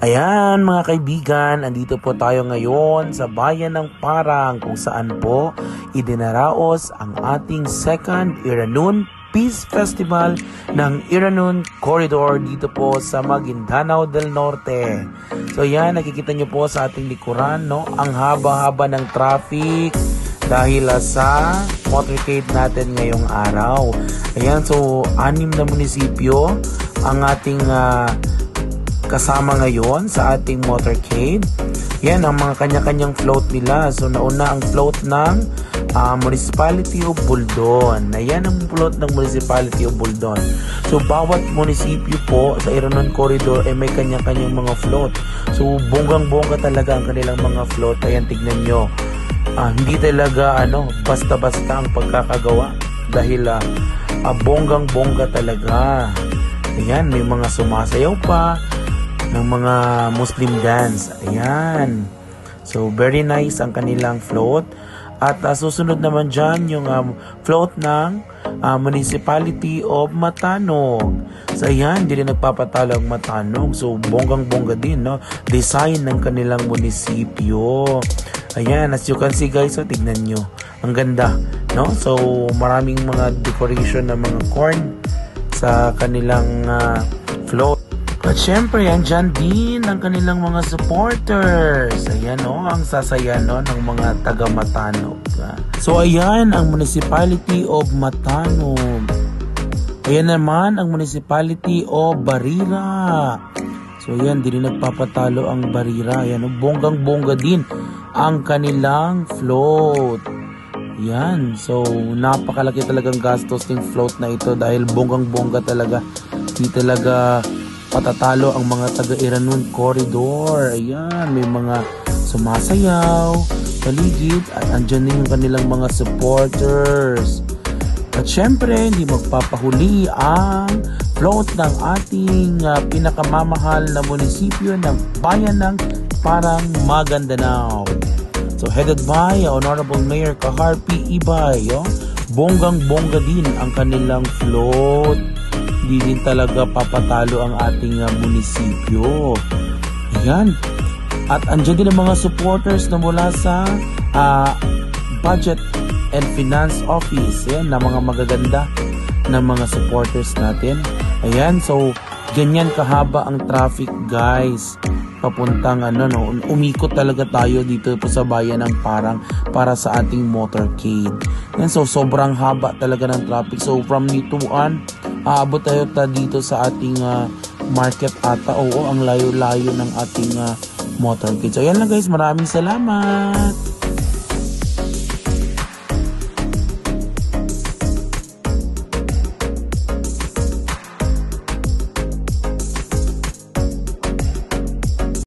Ayan mga kaibigan, andito po tayo ngayon sa bayan ng Parang kung saan po idinaraos ang ating second Iranun Peace Festival ng Iranun Corridor dito po sa Maguindanao del Norte. So yan, nakikita nyo po sa ating likuran, no? Ang haba-haba ng traffic dahil sa motorcade natin ngayong araw. Ayan, so 6 na munisipyo ang ating kasama ngayon sa ating motorcade. Yan ang mga kanya-kanyang float nila. So nauna ang float ng Municipality of Buldon. Ayan ang float ng Municipality of Buldon. So bawat munisipyo po sa Iranun Corridor ay may kanya-kanyang mga float. So bonggang-bongga talaga ang kanilang mga float. Ayan, tignan nyo. Hindi talaga basta-basta ang pagkakagawa dahil bonggang-bongga talaga. Ayan, may mga sumasayaw pa ng mga Muslim dance. Ayan. So, very nice ang kanilang float. At susunod naman dyan yung float ng Municipality of Matanog. So, ayan, hindi rin nagpapatalo ang Matanog. So, bonggang-bongga din, no? Design ng kanilang munisipyo. Ayan, as you can see guys, so tignan nyo. Ang ganda, no? So, maraming mga decoration ng mga corn sa kanilang float. At syempre, andyan din ang kanilang mga supporters. Ayan ang sasaya ng mga taga Matanog. So ayan ang Municipality of Matanog. Ayan naman ang Municipality of Barira. So ayan, din nagpapatalo ang Barira. Ayan, bonggang-bongga din ang kanilang float. Ayan, so napakalaki talagang gastos ng float na ito dahil bonggang-bongga talaga. Di talaga patatalo ang mga taga-Iranun Corridor. Ayan, may mga sumasayaw, paligid, at andyan din yung kanilang mga supporters. At syempre, hindi magpapahuli ang float ng ating pinakamamahal na munisipyo ng bayan ng Parang Maguindanao. So, headed by Honorable Mayor Kahar P. Ibay. Bonggang-bongga din ang kanilang float. Hindi din talaga papatalo ang ating munisipyo. Ayan. At andyan din ang mga supporters na mula sa Budget and Finance Office. Ayan, na mga magaganda na mga supporters natin. Ayan, so ganyan kahaba ang traffic guys. Papuntang umikot talaga tayo dito po sa bayan ng Parang para sa ating motorcade. Yan, so sobrang haba talaga ng traffic. So from Nituan, aabot tayo dito sa ating market ata. Oo, ang layo-layo ng ating motorcade. So yan lang guys, maraming salamat.